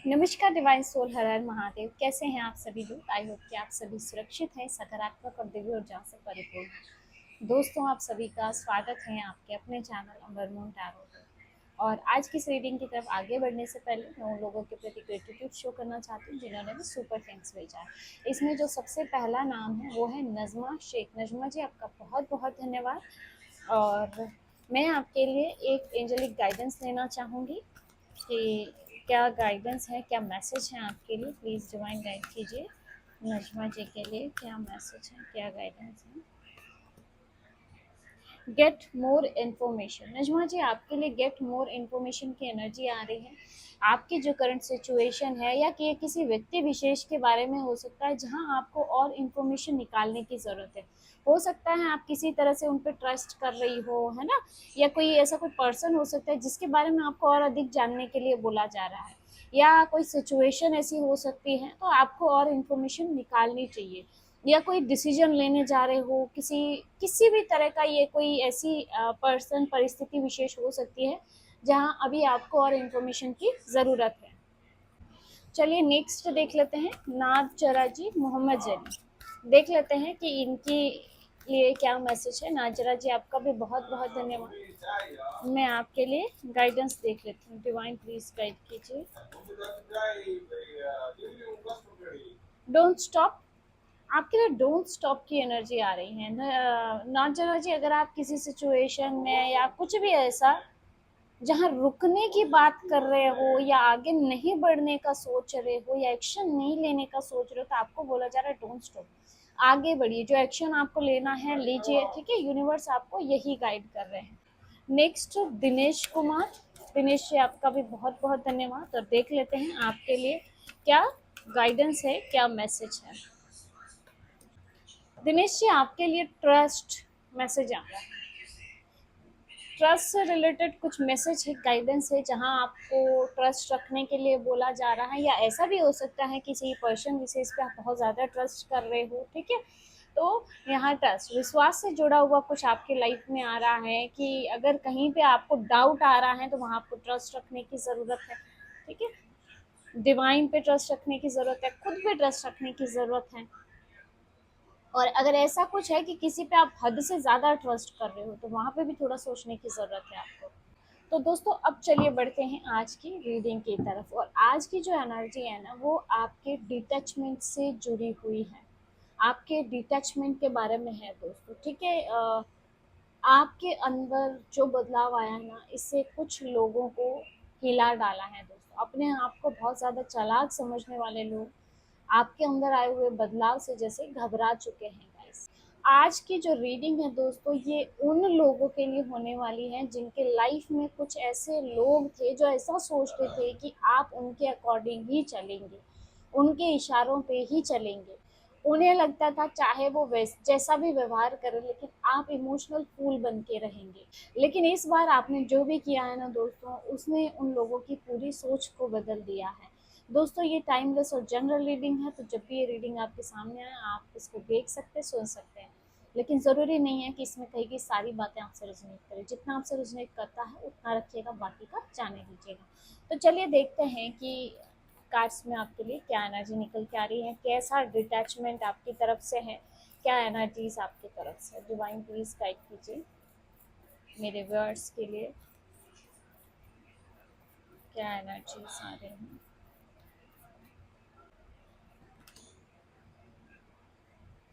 नमस्कार divine soul, हर हर महादेव। कैसे हैं आप सभी लोग? आई होप कि आप सभी सुरक्षित हैं, सकारात्मक और दिव्य ऊर्जा से परिपूर्ण हैं। दोस्तों, आप सभी का स्वागत है आपके अपने चैनल अमर मून टैरो पे। और आज की इस रीडिंग की तरफ आगे बढ़ने से पहले मैं उन लोगों के प्रति ग्रेटिट्यूड शो करना चाहती हूँ जिन्होंने भी सुपर थैंक्स भेजा है। इसमें जो सबसे पहला नाम है वो है नजमा शेख। नजमा जी, आपका बहुत बहुत धन्यवाद। और मैं आपके लिए एक एंजेलिक गाइडेंस लेना चाहूँगी कि क्या गाइडेंस है, क्या मैसेज है आपके लिए। प्लीज़ डिवाइन गाइड कीजिए नजमा जी के लिए, क्या मैसेज है, क्या गाइडेंस है। Get more information. Najma ji, आपके लिए गेट मोर इन्फॉर्मेशन की एनर्जी आ रही है। आपकी जो करंट सिचुएशन है या कि किसी व्यक्ति विशेष के बारे में हो सकता है जहां आपको और इन्फॉर्मेशन निकालने की ज़रूरत है। हो सकता है आप किसी तरह से उन पर ट्रस्ट कर रही हो, है ना। या कोई ऐसा कोई पर्सन हो सकता है जिसके बारे में आपको और अधिक जानने के लिए बोला जा रहा है, या कोई सिचुएशन ऐसी हो सकती है तो आपको और इन्फॉर्मेशन निकालनी चाहिए। या कोई डिसीजन लेने जा रहे हो, किसी किसी भी तरह का ये कोई ऐसी पर्सन परिस्थिति विशेष हो सकती है जहां अभी आपको और इन्फॉर्मेशन की ज़रूरत है। चलिए नेक्स्ट देख लेते हैं। नाज जरा जी, मोहम्मद जली। देख लेते हैं कि इनकी लिए क्या मैसेज है। नाजरा जी, आपका भी बहुत बहुत धन्यवाद। मैं आपके लिए गाइडेंस देख लेती हूँ। डिवाइन प्लीज गाइड कीजिए। Don't stop. आपके लिए डोंट स्टॉप की एनर्जी आ रही है। नाजरा जी, अगर आप किसी सिचुएशन में या कुछ भी ऐसा जहाँ रुकने की बात कर रहे हो या आगे नहीं बढ़ने का सोच रहे हो या एक्शन नहीं लेने का सोच रहे हो, तो आपको बोला जा रहा है डोंट स्टॉप, आगे बढ़िए। जो एक्शन आपको लेना है लीजिए, ठीक है। यूनिवर्स आपको यही गाइड कर रहे हैं। नेक्स्ट दिनेश कुमार। दिनेश जी, आपका भी बहुत बहुत धन्यवाद। और देख लेते हैं आपके लिए क्या गाइडेंस है, क्या मैसेज है। दिनेश जी, आपके लिए ट्रस्ट मैसेज आ रहा है। ट्रस्ट से रिलेटेड कुछ मैसेज है, गाइडेंस है, जहां आपको ट्रस्ट रखने के लिए बोला जा रहा है। या ऐसा भी हो सकता है किसी पर्सन विशेष पे आप बहुत ज़्यादा ट्रस्ट कर रहे हो, ठीक है। तो यहाँ ट्रस्ट विश्वास से जुड़ा हुआ कुछ आपके लाइफ में आ रहा है कि अगर कहीं पे आपको डाउट आ रहा है तो वहाँ आपको ट्रस्ट रखने की ज़रूरत है, ठीक है। डिवाइन पे ट्रस्ट रखने की ज़रूरत है, खुद पे ट्रस्ट रखने की ज़रूरत है। और अगर ऐसा कुछ है कि किसी पे आप हद से ज़्यादा ट्रस्ट कर रहे हो तो वहाँ पे भी थोड़ा सोचने की ज़रूरत है आपको। तो दोस्तों, अब चलिए बढ़ते हैं आज की रीडिंग की तरफ। और आज की जो एनर्जी है ना, वो आपके डिटैचमेंट से जुड़ी हुई है। आपके डिटैचमेंट के बारे में है दोस्तों, ठीक है। आपके अंदर जो बदलाव आया है ना, इससे कुछ लोगों को हिला डाला है दोस्तों। अपने आप को बहुत ज़्यादा चालाक समझने वाले लोग आपके अंदर आए हुए बदलाव से जैसे घबरा चुके हैं गाइस। आज की जो रीडिंग है दोस्तों, ये उन लोगों के लिए होने वाली है जिनके लाइफ में कुछ ऐसे लोग थे जो ऐसा सोचते थे कि आप उनके अकॉर्डिंग ही चलेंगे, उनके इशारों पे ही चलेंगे। उन्हें लगता था चाहे वो जैसा भी व्यवहार करे, लेकिन आप इमोशनल फूल बन के रहेंगे। लेकिन इस बार आपने जो भी किया है ना दोस्तों, उसने उन लोगों की पूरी सोच को बदल दिया है। दोस्तों, ये टाइमलेस और जनरल रीडिंग है, तो जब भी ये रीडिंग आपके सामने आए आप इसको देख सकते, सुन सकते हैं। लेकिन ज़रूरी नहीं है कि इसमें कही गई सारी बातें आपसे रेजोनेट करें। जितना आपसे रेजोनेट करता है उतना रखिएगा, बाकी का जाने दीजिएगा। तो चलिए देखते हैं कि कार्ड्स में आपके लिए क्या एनर्जी निकल के आ रही है, कैसा डिटैचमेंट आपकी तरफ से है, क्या एनर्जीज आपकी तरफ से। डिवाइन प्लीज गाइड कीजिए मेरे व्यूअर्स के लिए, क्या एनर्जीज आ रही हैं।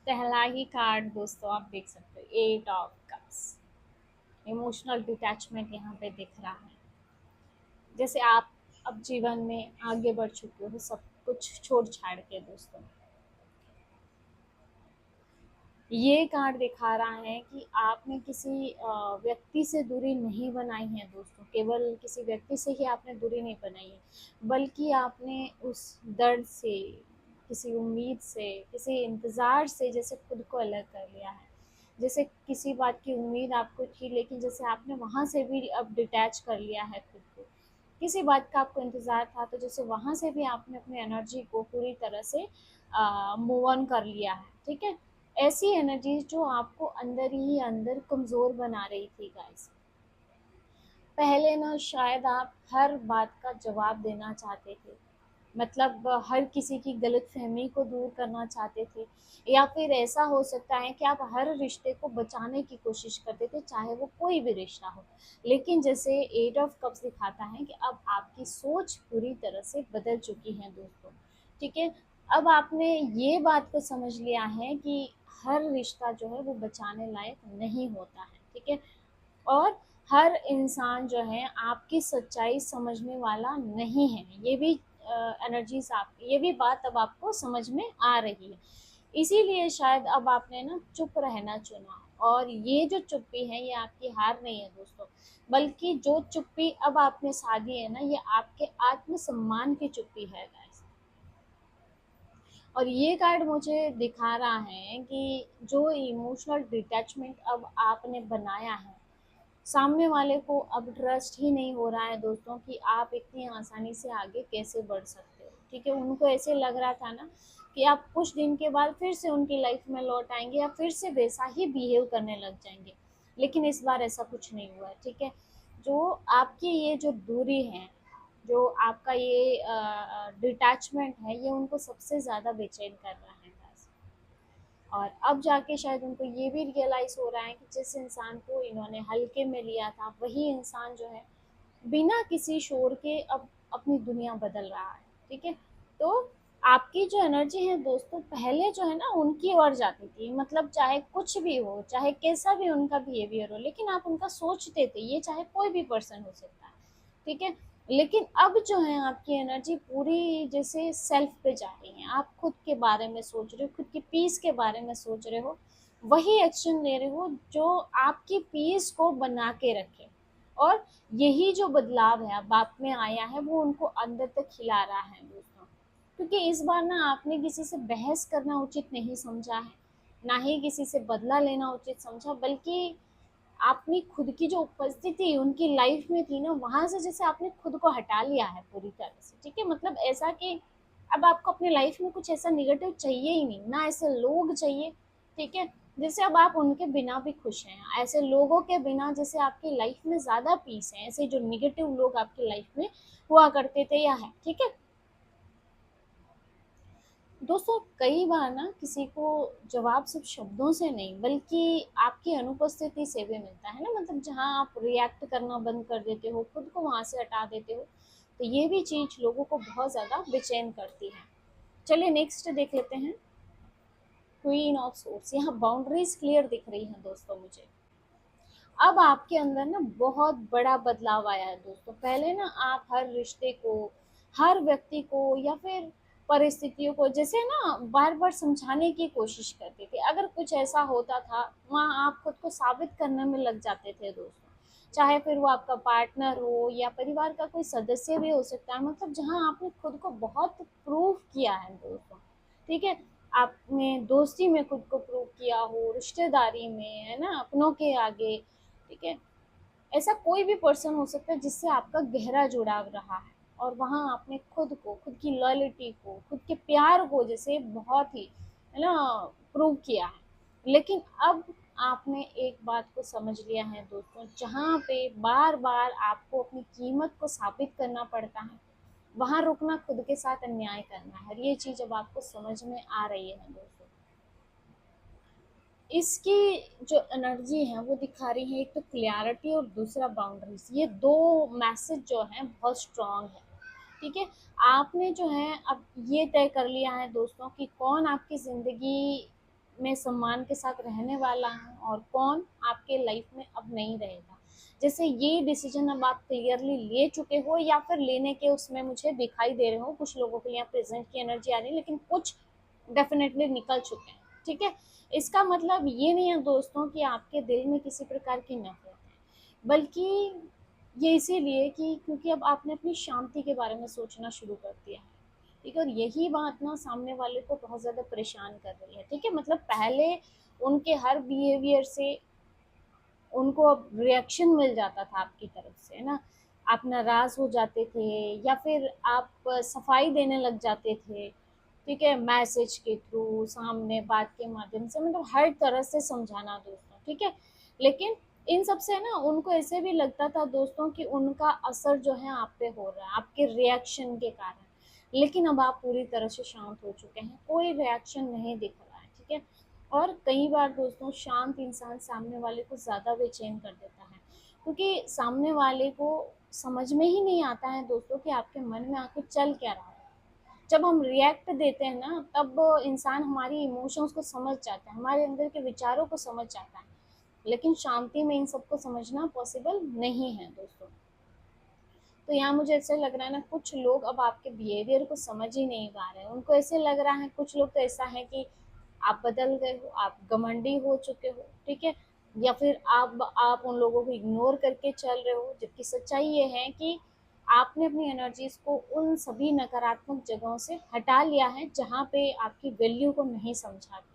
पहला ही कार्ड दोस्तों आप देख सकते हो, 8 ऑफ कप्स। इमोशनल डिटैचमेंट यहाँ पे दिख रहा है। जैसे आप अब जीवन में आगे बढ़ चुके हो, सब कुछ छोड़ छाड़ के दोस्तों। ये कार्ड दिखा रहा है कि आपने किसी व्यक्ति से दूरी नहीं बनाई है दोस्तों। केवल किसी व्यक्ति से ही आपने दूरी नहीं बनाई है, बल्कि आपने उस दर्द से, किसी उम्मीद से, किसी इंतज़ार से जैसे खुद को अलग कर लिया है। जैसे किसी बात की उम्मीद आपको थी, लेकिन जैसे आपने वहाँ से भी अब डिटैच कर लिया है खुद को। किसी बात का आपको इंतज़ार था, तो जैसे वहाँ से भी आपने अपनी एनर्जी को पूरी तरह से मूव ऑन कर लिया है, ठीक है। ऐसी एनर्जी जो आपको अंदर ही अंदर कमज़ोर बना रही थी गाइस। पहले ना शायद आप हर बात का जवाब देना चाहते थे, मतलब हर किसी की गलतफहमी को दूर करना चाहते थे, या फिर ऐसा हो सकता है कि आप हर रिश्ते को बचाने की कोशिश करते थे, चाहे वो कोई भी रिश्ता हो। लेकिन जैसे एट ऑफ कप्स दिखाता है कि अब आपकी सोच पूरी तरह से बदल चुकी है दोस्तों। ठीक है, अब आपने ये बात को समझ लिया है कि हर रिश्ता जो है वो बचाने लायक नहीं होता है। ठीक है, और हर इंसान जो है आपकी सच्चाई समझने वाला नहीं है। ये भी एनर्जीज आप, ये भी बात अब आपको समझ में आ रही है। इसीलिए शायद अब आपने ना चुप रहना चुना, और ये जो चुप्पी है ये आपकी हार नहीं है दोस्तों, बल्कि जो चुप्पी अब आपने साधी है ना, ये आपके आत्मसम्मान की चुप्पी है guys। और ये कार्ड मुझे दिखा रहा है कि जो इमोशनल डिटैचमेंट अब आपने बनाया है, सामने वाले को अब ट्रस्ट ही नहीं हो रहा है दोस्तों कि आप इतनी आसानी से आगे कैसे बढ़ सकते हो। ठीक है, उनको ऐसे लग रहा था ना कि आप कुछ दिन के बाद फिर से उनकी लाइफ में लौट आएंगे या फिर से वैसा ही बिहेव करने लग जाएंगे, लेकिन इस बार ऐसा कुछ नहीं हुआ है। ठीक है, जो आपकी ये जो दूरी है, जो आपका ये डिटैचमेंट है, ये उनको सबसे ज़्यादा बेचैन कर रहा है guys। और अब जाके शायद उनको ये भी रियलाइज हो रहा है कि जिस इंसान को इन्होंने हल्के में लिया था, वही इंसान जो है बिना किसी शोर के अब अपनी दुनिया बदल रहा है। ठीक है, तो आपकी जो एनर्जी है दोस्तों, पहले जो है ना उनकी ओर जाती थी, मतलब चाहे कुछ भी हो, चाहे कैसा भी उनका बिहेवियर हो, लेकिन आप उनका सोचते थे, ये चाहे कोई भी पर्सन हो सकता है। ठीक है, लेकिन अब जो है आपकी एनर्जी पूरी जैसे सेल्फ पे जा रही है, आप खुद के बारे में सोच रहे हो, खुद की पीस के बारे में सोच रहे हो, वही एक्शन ले रहे हो जो आपकी पीस को बना के रखे। और यही जो बदलाव है अब आप में आया है, वो उनको अंदर तक खिला रहा है दोस्तों। क्योंकि इस बार ना आपने किसी से बहस करना उचित नहीं समझा है, ना ही किसी से बदला लेना उचित समझा, बल्कि आपने खुद की जो उपस्थिति उनकी लाइफ में थी ना, वहां से जैसे आपने खुद को हटा लिया है पूरी तरह से। ठीक है, मतलब ऐसा कि अब आपको अपनी लाइफ में कुछ ऐसा निगेटिव चाहिए ही नहीं, ना ऐसे लोग चाहिए। ठीक है, जैसे अब आप उनके बिना भी खुश हैं, ऐसे लोगों के बिना जैसे आपकी लाइफ में ज्यादा पीस है, ऐसे जो निगेटिव लोग आपकी लाइफ में हुआ करते थे या है। ठीक है दोस्तों, कई बार ना किसी को जवाब सिर्फ शब्दों से नहीं, बल्कि आपकी अनुपस्थिति से भी मिलता है ना, मतलब जहाँ आप रिएक्ट करना बंद कर देते हो, खुद को वहां से हटा देते हो, तो ये भी चीज लोगों को बहुत ज्यादा बेचैन करती है। चलिए नेक्स्ट देख लेते हैं, क्वीन ऑफ सोर्स। यहाँ बाउंड्रीज क्लियर दिख रही हैं दोस्तों मुझे। अब आपके अंदर ना बहुत बड़ा बदलाव आया है दोस्तों। पहले ना आप हर रिश्ते को, हर व्यक्ति को, या फिर परिस्थितियों को जैसे ना बार बार समझाने की कोशिश करते थे। अगर कुछ ऐसा होता था, वहाँ आप खुद को साबित करने में लग जाते थे दोस्तों, चाहे फिर वो आपका पार्टनर हो या परिवार का कोई सदस्य भी हो सकता है, मतलब जहाँ आपने खुद को बहुत प्रूव किया है दोस्तों। ठीक है, आपने दोस्ती में खुद को प्रूव किया हो, रिश्तेदारी में, है ना, अपनों के आगे। ठीक है, ऐसा कोई भी पर्सन हो सकता है जिससे आपका गहरा जुड़ाव रहा है, और वहाँ आपने खुद को, खुद की लॉयल्टी को, खुद के प्यार को जैसे बहुत ही, है ना, प्रूव किया है। लेकिन अब आपने एक बात को समझ लिया है दोस्तों, जहाँ पे बार बार आपको अपनी कीमत को साबित करना पड़ता है, वहाँ रुकना खुद के साथ अन्याय करना है। ये चीज अब आपको समझ में आ रही है दोस्तों। इसकी जो एनर्जी है वो दिखा रही है, एक तो क्लियरिटी और दूसरा बाउंड्रीज। ये दो मैसेज जो है बहुत स्ट्रांग है। ठीक है, आपने जो है अब ये तय कर लिया है दोस्तों कि कौन आपकी ज़िंदगी में सम्मान के साथ रहने वाला है और कौन आपके लाइफ में अब नहीं रहेगा। जैसे ये डिसीजन अब आप क्लियरली ले चुके हो, या फिर लेने के उसमें मुझे दिखाई दे रहे हो। कुछ लोगों के लिए प्रेजेंट की एनर्जी आ रही है, लेकिन कुछ डेफिनेटली निकल चुके हैं। ठीक है, इसका मतलब ये नहीं है दोस्तों कि आपके दिल में किसी प्रकार की नफरत है, बल्कि ये इसीलिए कि क्योंकि अब आपने अपनी शांति के बारे में सोचना शुरू कर दिया है। ठीक है, और यही बात ना सामने वाले को बहुत ज़्यादा परेशान कर रही है। ठीक है, मतलब पहले उनके हर बिहेवियर से उनको अब रिएक्शन मिल जाता था आपकी तरफ से, है ना, आप नाराज हो जाते थे, या फिर आप सफाई देने लग जाते थे। ठीक है, मैसेज के थ्रू, सामने बात के माध्यम से, मतलब हर तरह से समझाना दोस्तों। ठीक है, लेकिन इन सब से ना उनको ऐसे भी लगता था दोस्तों कि उनका असर जो है आप पे हो रहा है, आपके रिएक्शन के कारण। लेकिन अब आप पूरी तरह से शांत हो चुके हैं, कोई रिएक्शन नहीं दिख रहा है, ठीक है। और कई बार दोस्तों शांत इंसान सामने वाले को ज़्यादा बेचैन कर देता है, क्योंकि सामने वाले को समझ में ही नहीं आता है दोस्तों कि आपके मन में आखिर चल क्या रहा है। जब हम रिएक्ट देते हैं ना, तब इंसान हमारी इमोशंस को समझ जाता है, हमारे अंदर के विचारों को समझ जाता है, लेकिन शांति में इन सबको समझना पॉसिबल नहीं है दोस्तों। तो यहाँ मुझे ऐसा लग रहा है ना, कुछ लोग अब आपके बिहेवियर को समझ ही नहीं पा रहे हैं, उनको ऐसे लग रहा है, कुछ लोग तो ऐसा है कि आप बदल गए हो, आप घमंडी हो चुके हो, ठीक है, या फिर आप उन लोगों को इग्नोर करके चल रहे हो, जबकि सच्चाई ये है कि आपने अपनी एनर्जीज को उन सभी नकारात्मक जगहों से हटा लिया है जहाँ पे आपकी वैल्यू को नहीं समझा गया।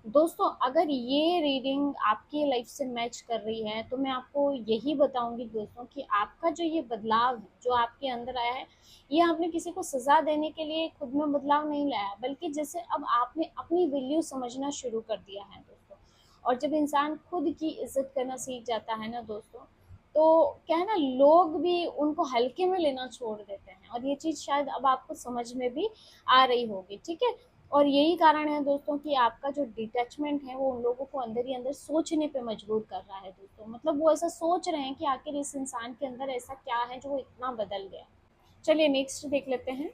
दोस्तों अगर ये रीडिंग आपकी लाइफ से मैच कर रही है, तो मैं आपको यही बताऊंगी दोस्तों कि आपका जो ये बदलाव है जो आपके अंदर आया है, ये आपने किसी को सजा देने के लिए खुद में बदलाव नहीं लाया, बल्कि जैसे अब आपने अपनी वैल्यू समझना शुरू कर दिया है दोस्तों। और जब इंसान खुद की इज्जत करना सीख जाता है ना दोस्तों, तो क्या है ना, लोग भी उनको हल्के में लेना छोड़ देते हैं, और ये चीज़ शायद अब आपको समझ में भी आ रही होगी, ठीक है। और यही कारण है दोस्तों कि आपका जो डिटैचमेंट है वो उन लोगों को अंदर ही अंदर सोचने पे मजबूर कर रहा है दोस्तों, मतलब वो ऐसा सोच रहे हैं कि आखिर इस इंसान के अंदर ऐसा क्या है जो वो इतना बदल गया। चलिए नेक्स्ट देख लेते हैं,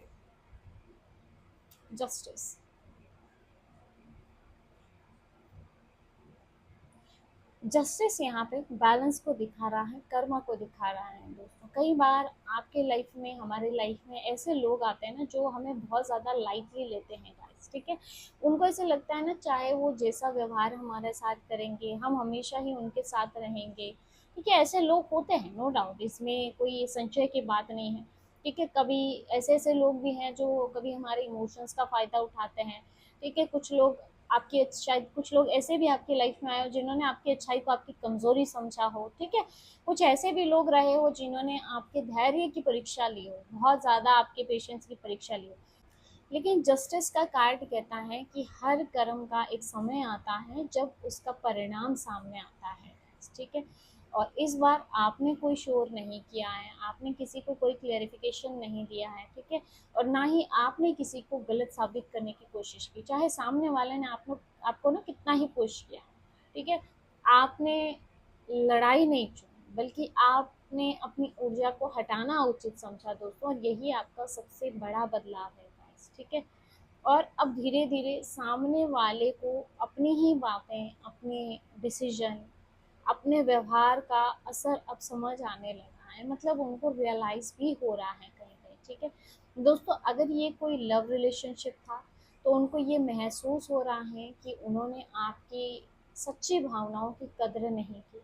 जस्टिस। जस्टिस यहाँ पे बैलेंस को दिखा रहा है, कर्म को दिखा रहा है दोस्तों। कई बार आपके लाइफ में, हमारे लाइफ में ऐसे लोग आते हैं ना जो हमें बहुत ज़्यादा लाइटली लेते हैं गाइस, ठीक है। उनको ऐसे लगता है ना, चाहे वो जैसा व्यवहार हमारे साथ करेंगे हम हमेशा ही उनके साथ रहेंगे, ठीक है। ऐसे लोग होते हैं, नो डाउट, इसमें कोई संशय की बात नहीं है, ठीक है। कभी ऐसे ऐसे लोग भी हैं जो कभी हमारे इमोशंस का फ़ायदा उठाते हैं, ठीक है। कुछ लोग आपकी, शायद कुछ लोग ऐसे भी आपकी लाइफ में आए हो जिन्होंने आपकी अच्छाई को आपकी कमजोरी समझा हो, ठीक है। कुछ ऐसे भी लोग रहे हो जिन्होंने आपके धैर्य की परीक्षा ली हो, बहुत ज्यादा आपके पेशेंस की परीक्षा ली हो। लेकिन जस्टिस का कार्ड कहता है कि हर कर्म का एक समय आता है जब उसका परिणाम सामने आता है, ठीक है। और इस बार आपने कोई शोर नहीं किया है, आपने किसी को कोई क्लेरिफिकेशन नहीं दिया है, ठीक है। और ना ही आपने किसी को गलत साबित करने की कोशिश की, चाहे सामने वाले ने आपको ना कितना ही पुश किया, ठीक है। आपने लड़ाई नहीं चुनी, बल्कि आपने अपनी ऊर्जा को हटाना उचित समझा दोस्तों, और यही आपका सबसे बड़ा बदलाव है गाइस, ठीक है। और अब धीरे धीरे सामने वाले को अपनी ही बातें, अपने डिसीजन, अपने व्यवहार का असर अब समझ आने लगा है, मतलब उनको रियलाइज भी हो रहा है कहीं कहीं, ठीक है। दोस्तों अगर ये कोई लव रिलेशनशिप था, तो उनको ये महसूस हो रहा है कि उन्होंने आपकी सच्ची भावनाओं की कदर नहीं की।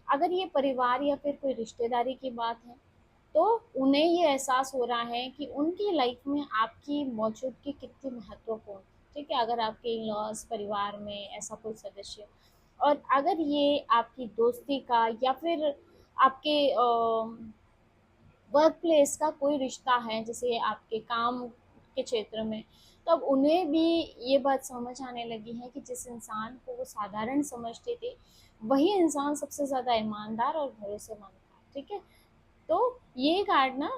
अगर ये परिवार या फिर कोई रिश्तेदारी की बात है, तो उन्हें ये एहसास हो रहा है कि उनकी लाइफ में आपकी मौजूदगी कितनी महत्वपूर्ण है, ठीक है। अगर आपके इन लॉज परिवार में ऐसा कोई सदस्य, और अगर ये आपकी दोस्ती का या फिर आपके वर्क प्लेस का कोई रिश्ता है, जैसे आपके काम के क्षेत्र में, तो अब उन्हें भी ये बात समझ आने लगी है कि जिस इंसान को वो साधारण समझते थे, वही इंसान सबसे ज़्यादा ईमानदार और भरोसेमंद था, ठीक है। तो ये कार्ड ना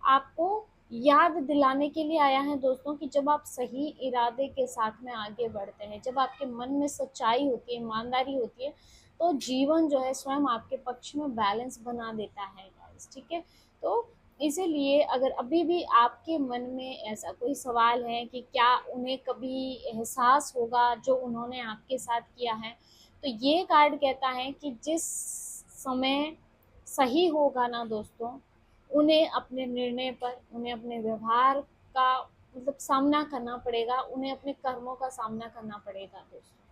आपको याद दिलाने के लिए आया है दोस्तों कि जब आप सही इरादे के साथ में आगे बढ़ते हैं, जब आपके मन में सच्चाई होती है, ईमानदारी होती है, तो जीवन जो है स्वयं आपके पक्ष में बैलेंस बना देता है गाइस, ठीक है। तो इसीलिए अगर अभी भी आपके मन में ऐसा कोई सवाल है कि क्या उन्हें कभी एहसास होगा जो उन्होंने आपके साथ किया है, तो ये कार्ड कहता है कि जिस समय सही होगा ना दोस्तों, उन्हें अपने निर्णय पर, उन्हें अपने व्यवहार का मतलब सामना करना पड़ेगा, उन्हें अपने कर्मों का सामना करना पड़ेगा दोस्तों,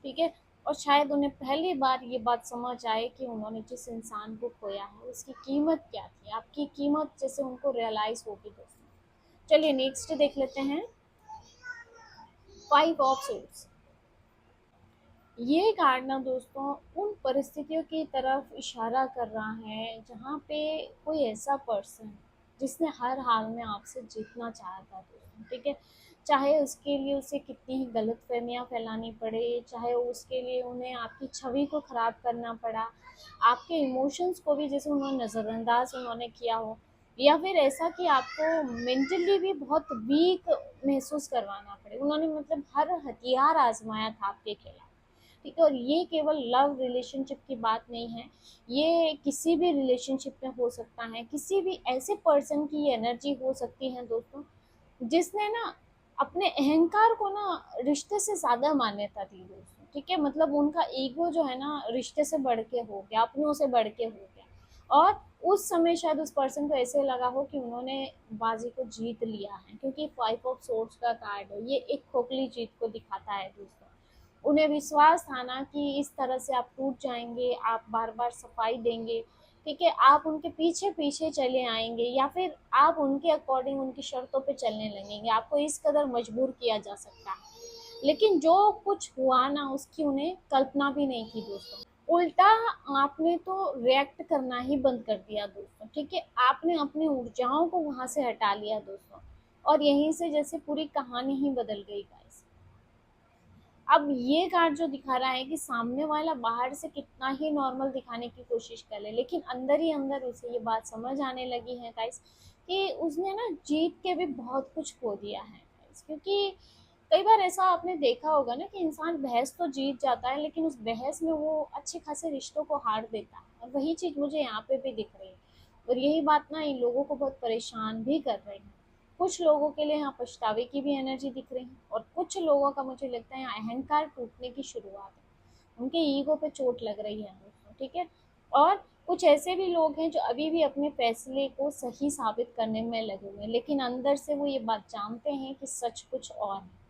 ठीक है। और शायद उन्हें पहली बार ये बात समझ आए कि उन्होंने जिस इंसान को खोया है उसकी कीमत क्या थी, आपकी कीमत जैसे उनको रियलाइज होगी दोस्तों। चलिए नेक्स्ट देख लेते हैं, 5 ऑफ सोर्ड्स। ये कार्ड ना दोस्तों उन परिस्थितियों की तरफ इशारा कर रहा है जहाँ पे कोई ऐसा पर्सन जिसने हर हाल में आपसे जीतना चाहा था दोस्तों, ठीक है। चाहे उसके लिए उसे कितनी ही गलत फहमियाँ फैलानी पड़े, चाहे उसके लिए उन्हें आपकी छवि को ख़राब करना पड़ा, आपके इमोशंस को भी जैसे उन्होंने नज़रअंदाज उन्होंने किया हो, या फिर ऐसा कि आपको मेंटली भी बहुत वीक महसूस करवाना पड़े। उन्होंने मतलब हर हथियार आजमाया था आपके खिलाफ, ठीक है। और ये केवल लव रिलेशनशिप की बात नहीं है, ये किसी भी रिलेशनशिप में हो सकता है, किसी भी ऐसे पर्सन की ये एनर्जी हो सकती है दोस्तों, जिसने ना अपने अहंकार को ना रिश्ते से ज्यादा मान्यता दी दोस्तों, ठीक है। मतलब उनका ईगो जो है ना रिश्ते से बढ़ के हो गया, अपनों से बढ़ के हो गया। और उस समय शायद उस पर्सन को ऐसे लगा हो कि उन्होंने बाजी को जीत लिया है, क्योंकि 5 ऑफ सोर्ड्स का कार्ड है, ये एक खोखली जीत को दिखाता है दोस्तों। उन्हें विश्वास था ना कि इस तरह से आप टूट जाएंगे, आप बार बार सफाई देंगे, ठीक है, आप उनके पीछे पीछे चले आएंगे, या फिर आप उनके अकॉर्डिंग उनकी शर्तों पे चलने लगेंगे, आपको इस कदर मजबूर किया जा सकता है। लेकिन जो कुछ हुआ ना उसकी उन्हें कल्पना भी नहीं थी दोस्तों। उल्टा आपने तो रिएक्ट करना ही बंद कर दिया दोस्तों, ठीक है। आपने अपनी ऊर्जाओं को वहां से हटा लिया दोस्तों, और यहीं से जैसे पूरी कहानी ही बदल गई गाइस। अब ये कार्ड जो दिखा रहा है कि सामने वाला बाहर से कितना ही नॉर्मल दिखाने की कोशिश कर ले, लेकिन अंदर ही अंदर उसे ये बात समझ आने लगी है गाइस कि उसने ना जीत के भी बहुत कुछ खो दिया है गाइस। क्योंकि कई बार ऐसा आपने देखा होगा ना कि इंसान बहस तो जीत जाता है, लेकिन उस बहस में वो अच्छे खासे रिश्तों को हार देता है, और वही चीज मुझे यहाँ पे भी दिख रही है। और यही बात ना इन लोगों को बहुत परेशान भी कर रही है। कुछ लोगों के लिए यहाँ पछतावे की भी एनर्जी दिख रही है, और कुछ लोगों का मुझे लगता है यहाँ अहंकार टूटने की शुरुआत है, उनके ईगो पे चोट लग रही है दोस्तों, ठीक है। और कुछ ऐसे भी लोग हैं जो अभी भी अपने फैसले को सही साबित करने में लगे हुए हैं, लेकिन अंदर से वो ये बात जानते हैं कि सच कुछ और है।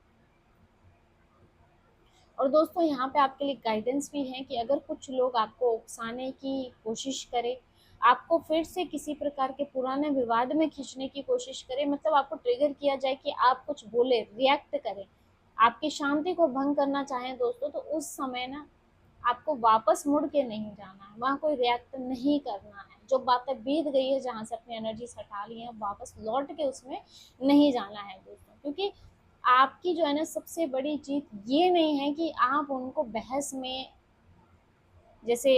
और दोस्तों यहाँ पे आपके लिए गाइडेंस भी है कि अगर कुछ लोग आपको उकसाने की कोशिश करें, आपको फिर से किसी प्रकार के पुराने विवाद में खींचने की कोशिश करें, मतलब आपको ट्रिगर किया जाए कि आप कुछ बोले, रिएक्ट करें, आपकी शांति को भंग करना चाहें दोस्तों, तो उस समय ना आपको वापस मुड़ के नहीं जाना है, वहाँ कोई रिएक्ट नहीं करना है। जो बातें बीत गई है, जहाँ से अपनी एनर्जी हटा ली है, वापस लौट के उसमें नहीं जाना है दोस्तों। क्योंकि आपकी जो है ना सबसे बड़ी जीत ये नहीं है कि आप उनको बहस में जैसे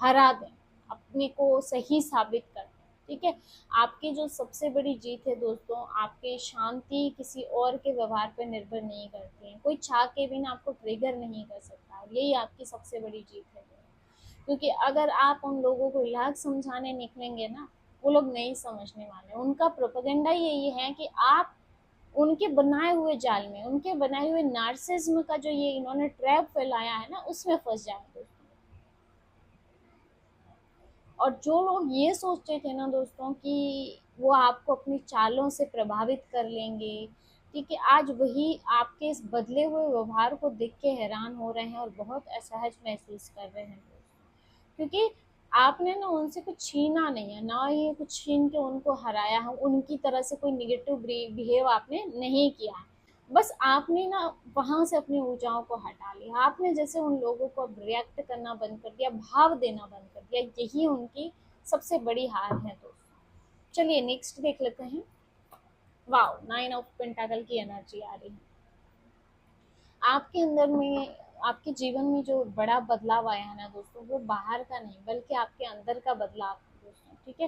हरा दें, अपने को सही साबित कर दें, ठीक है। आपकी जो सबसे बड़ी जीत है दोस्तों, आपकी शांति किसी और के व्यवहार पर निर्भर नहीं करती है, कोई चाह के भी ना आपको ट्रिगर नहीं कर सकता, यही आपकी सबसे बड़ी जीत है। क्योंकि अगर आप उन लोगों को इलाज समझाने निकलेंगे ना, वो लोग नहीं समझने वाले, उनका प्रोपेगेंडा यही है कि आप उनके बनाए हुए जाल में, उनके बनाए हुए नार्सिज्म का जो ये इन्होंने ट्रैप फैलाया है ना, उसमें फंस जाए दोस्तों। और जो लोग ये सोचते थे ना दोस्तों कि वो आपको अपनी चालों से प्रभावित कर लेंगे, ठीक है, आज वही आपके इस बदले हुए व्यवहार को देख के हैरान हो रहे हैं और बहुत असहज महसूस कर रहे हैं दोस्तों। क्योंकि आपने ना उनसे कुछ छीना नहीं है, ना ही कुछ छीन के उनको हराया है, उनकी तरह से कोई निगेटिव बिहेव आपने नहीं किया है। बस आपने ना वहां से अपनी ऊर्जाओं को हटा लिया, आपने जैसे उन लोगों को अब रिएक्ट करना बंद कर दिया, भाव देना बंद कर दिया, यही उनकी सबसे बड़ी हार है दोस्तों। चलिए नेक्स्ट देख लेते हैं। वाओ, 9 ऑफ पेंटाकल की एनर्जी आ रही है आपके अंदर में। आपके जीवन में जो बड़ा बदलाव आया है ना दोस्तों, वो बाहर का नहीं बल्कि आपके अंदर का बदलाव है दोस्तों, ठीक है।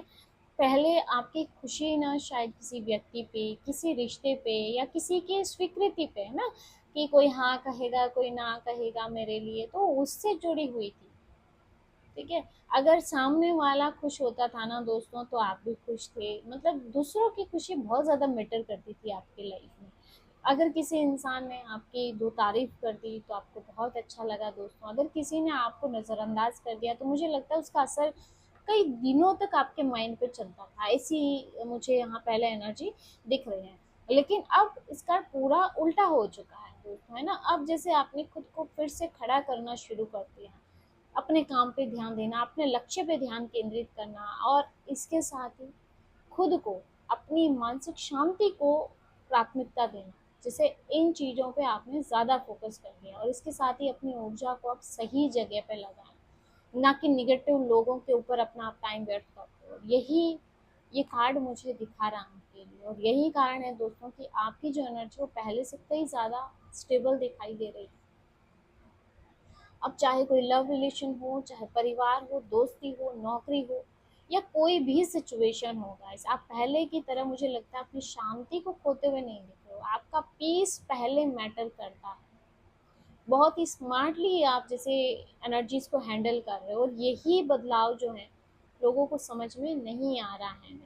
पहले आपकी खुशी ना शायद किसी व्यक्ति पे, किसी रिश्ते पे, या किसी की स्वीकृति पे है ना, कि कोई हाँ कहेगा कोई ना कहेगा मेरे लिए, तो उससे जुड़ी हुई थी, ठीक है। अगर सामने वाला खुश होता था ना दोस्तों, तो आप भी खुश थे, मतलब दूसरों की खुशी बहुत ज्यादा मैटर करती थी आपकी लाइफ में। अगर किसी इंसान ने आपकी दो तारीफ कर दी तो आपको बहुत अच्छा लगा दोस्तों, अगर किसी ने आपको नज़रअंदाज कर दिया तो मुझे लगता है उसका असर कई दिनों तक आपके माइंड पे चलता था, ऐसी मुझे यहाँ पहले एनर्जी दिख रही है। लेकिन अब इसका पूरा उल्टा हो चुका है दोस्तों, है ना। अब जैसे आपने खुद को फिर से खड़ा करना शुरू कर दिया, अपने काम पे ध्यान देना, अपने लक्ष्य पे ध्यान केंद्रित करना, और इसके साथ ही खुद को, अपनी मानसिक शांति को प्राथमिकता देना, जैसे इन चीज़ों पे आपने ज़्यादा फोकस कर दिया, और इसके साथ ही अपनी ऊर्जा को आप सही जगह पे लगाएं, ना कि निगेटिव लोगों के ऊपर अपना आप टाइम व्यर्थ करते हो। यही ये कार्ड मुझे दिखा रहा है आपके लिए, और यही कारण है दोस्तों कि आपकी जो एनर्जी वो पहले से कई ज़्यादा स्टेबल दिखाई दे रही है। अब चाहे कोई लव रिलेशन हो, चाहे परिवार हो, दोस्ती हो, नौकरी हो, या कोई भी सिचुएशन हो गाइस, आप पहले की तरह मुझे लगता है अपनी शांति को खोते हुए नहीं दिख रहे हो। आपका पीस पहले मैटर करता है। बहुत ही स्मार्टली आप जैसे एनर्जीज को हैंडल कर रहे हो, और यही बदलाव जो है लोगों को समझ में नहीं आ रहा है।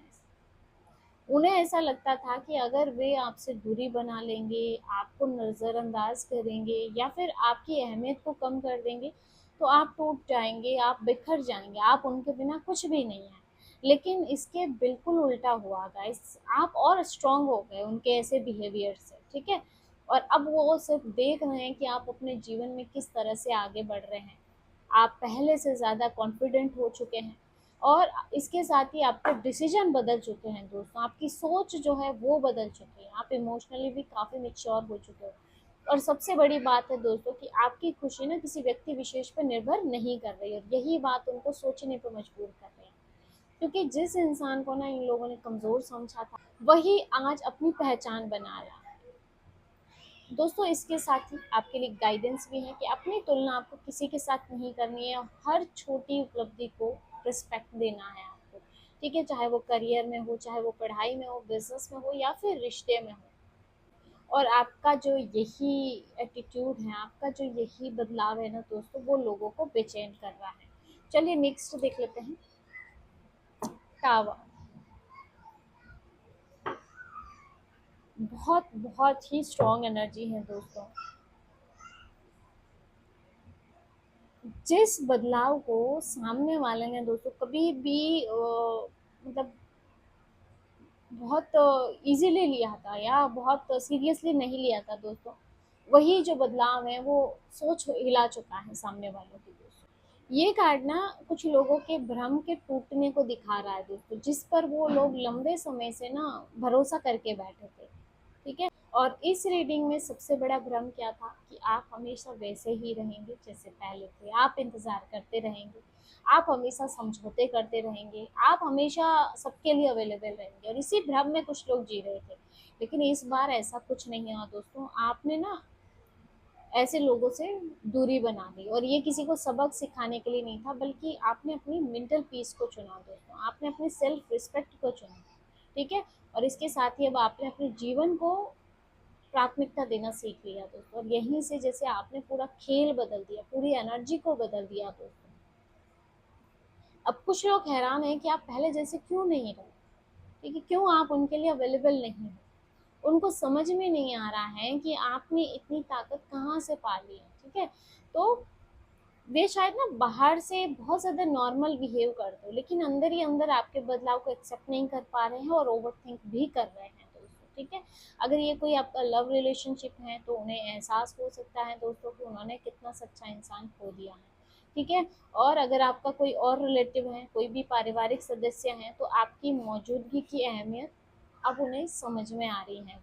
उन्हें ऐसा लगता था कि अगर वे आपसे दूरी बना लेंगे, आपको नज़रअंदाज करेंगे या फिर आपकी अहमियत को कम कर देंगे, तो आप टूट जाएंगे, आप बिखर जाएंगे, आप उनके बिना कुछ भी नहीं है। लेकिन इसके बिल्कुल उल्टा हुआ गाइस, आप और स्ट्रांग हो गए उनके ऐसे बिहेवियर से, ठीक है। और अब वो सिर्फ देख रहे हैं कि आप अपने जीवन में किस तरह से आगे बढ़ रहे हैं। आप पहले से ज़्यादा कॉन्फिडेंट हो चुके हैं, और इसके साथ ही आपके डिसीजन बदल चुके हैं दोस्तों, आपकी सोच जो है वो बदल चुकी है, आप इमोशनली भी काफ़ी मेच्योर हो चुके हो। और सबसे बड़ी बात है दोस्तों कि आपकी खुशी ना किसी व्यक्ति विशेष पर निर्भर नहीं कर रही है, और यही बात उनको सोचने पर मजबूर कर रही है। क्योंकि जिस इंसान को ना इन लोगों ने कमज़ोर समझा था, वही आज अपनी पहचान बना रहा है। दोस्तों इसके साथ ही आपके लिए गाइडेंस भी है कि अपनी तुलना आपको किसी के साथ नहीं करनी है, हर छोटी उपलब्धि को रिस्पेक्ट देना है आपको, ठीक है। चाहे वो करियर में हो, चाहे वो पढ़ाई में हो, बिजनेस में हो या फिर रिश्ते में हो। और आपका जो यही एटीट्यूड है, आपका जो यही बदलाव है ना दोस्तों, वो लोगों को बेचैन कर रहा है। चलिए नेक्स्ट देख लेते हैं। टावर, बहुत बहुत ही स्ट्रॉन्ग एनर्जी है दोस्तों। जिस बदलाव को सामने वाले ने दोस्तों कभी भी मतलब बहुत इजीली लिया था या बहुत सीरियसली नहीं लिया था दोस्तों, वही जो बदलाव है वो सोच हिला चुका है सामने वालों की दोस्तों। ये कार्ड ना कुछ लोगों के भ्रम के टूटने को दिखा रहा है दोस्तों, जिस पर वो लोग लंबे समय से ना भरोसा करके बैठे थे, ठीक है। और इस रीडिंग में सबसे बड़ा भ्रम क्या था कि आप हमेशा वैसे ही रहेंगे जैसे पहले थे, आप इंतजार करते रहेंगे, आप हमेशा समझौते करते रहेंगे, आप हमेशा सबके लिए अवेलेबल रहेंगे, और इसी भ्रम में कुछ लोग जी रहे थे। लेकिन इस बार ऐसा कुछ नहीं हुआ दोस्तों, आपने ना ऐसे लोगों से दूरी बना ली, और ये किसी को सबक सिखाने के लिए नहीं था, बल्कि आपने अपनी मेंटल पीस को चुना दोस्तों, आपने अपनी सेल्फ रिस्पेक्ट को चुना, ठीक है। और इसके साथ ही अब आपने अपने जीवन को प्राथमिकता देना सीख लिया दोस्तों, और यहीं से जैसे आपने पूरा खेल बदल दिया, पूरी एनर्जी को बदल दिया दोस्तों। अब कुछ लोग हैरान हैं कि आप पहले जैसे क्यों नहीं रहे, ठीक है, क्यों आप उनके लिए अवेलेबल नहीं हो। उनको समझ में नहीं आ रहा है कि आपने इतनी ताकत कहाँ से पा ली है, ठीक है। तो वे शायद ना बाहर से बहुत ज़्यादा नॉर्मल बिहेव करते हो, लेकिन अंदर ही अंदर आपके बदलाव को एक्सेप्ट नहीं कर पा रहे हैं, और ओवर थिंक भी कर रहे हैं दोस्तों, ठीक है। अगर ये कोई आपका लव रिलेशनशिप है तो उन्हें एहसास हो सकता है दोस्तों कि उन्होंने कितना सच्चा इंसान खो दिया है, ठीक है। और अगर आपका कोई और रिलेटिव है, कोई भी पारिवारिक सदस्य हैं, तो आपकी मौजूदगी की अहमियत अब उन्हें समझ में आ रही है।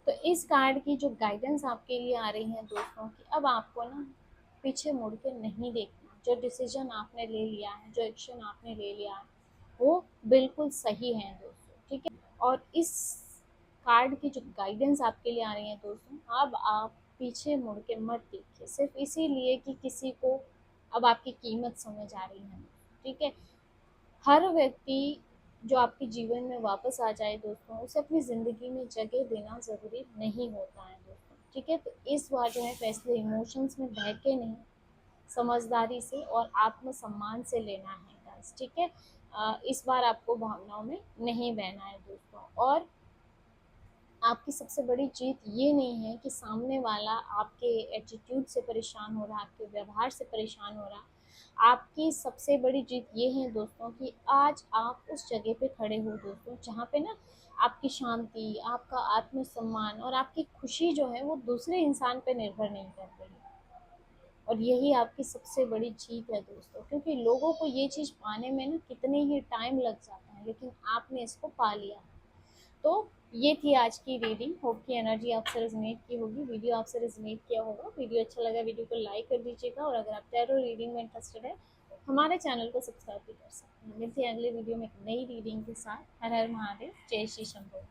तो इस कार्ड की जो गाइडेंस आपके लिए आ रही है दोस्तों कि अब आपको ना पीछे मुड़ के नहीं देखना, जो डिसीजन आपने ले लिया है, जो एक्शन आपने ले लिया है, वो बिल्कुल सही है दोस्तों, ठीक है। और इस कार्ड की जो गाइडेंस आपके लिए आ रही है दोस्तों, अब आप पीछे मुड़ के मत देखिए, सिर्फ इसीलिए कि किसी को अब आपकी कीमत समझ आ रही है, ठीक है। हर व्यक्ति जो आपके जीवन में वापस आ जाए दोस्तों, उसे अपनी ज़िंदगी में जगह देना ज़रूरी नहीं होता है दोस्तों, ठीक है। तो इस बार जो है फैसले इमोशंस में बह के नहीं, समझदारी से और आत्मसम्मान से लेना है गाइस, ठीक है। इस बार आपको भावनाओं में नहीं बहना है दोस्तों। और आपकी सबसे बड़ी जीत ये नहीं है कि सामने वाला आपके एटीट्यूड से परेशान हो रहा, आपके व्यवहार से परेशान हो रहा। आपकी सबसे बड़ी जीत ये है दोस्तों कि आज आप उस जगह पे खड़े हो दोस्तों, जहाँ पे ना आपकी शांति, आपका आत्मसम्मान और आपकी खुशी जो है वो दूसरे इंसान पे निर्भर नहीं कर रही। और यही आपकी सबसे बड़ी जीत है दोस्तों, क्योंकि लोगों को ये चीज़ पाने में ना कितने ही टाइम लग जाता है, लेकिन आपने इसको पा लिया। तो ये थी आज की रीडिंग, होप की एनर्जी आपसे रेजोनेट की होगी, वीडियो आपसे रेजोनेट किया होगा। वीडियो अच्छा लगा वीडियो को लाइक कर दीजिएगा, और अगर आप टैरो रीडिंग में इंटरेस्टेड है हमारे चैनल को सब्सक्राइब भी कर सकते हैं। मिलते हैं अगले वीडियो में एक नई रीडिंग के साथ। हर हर महादेव, जय श्री शंभू।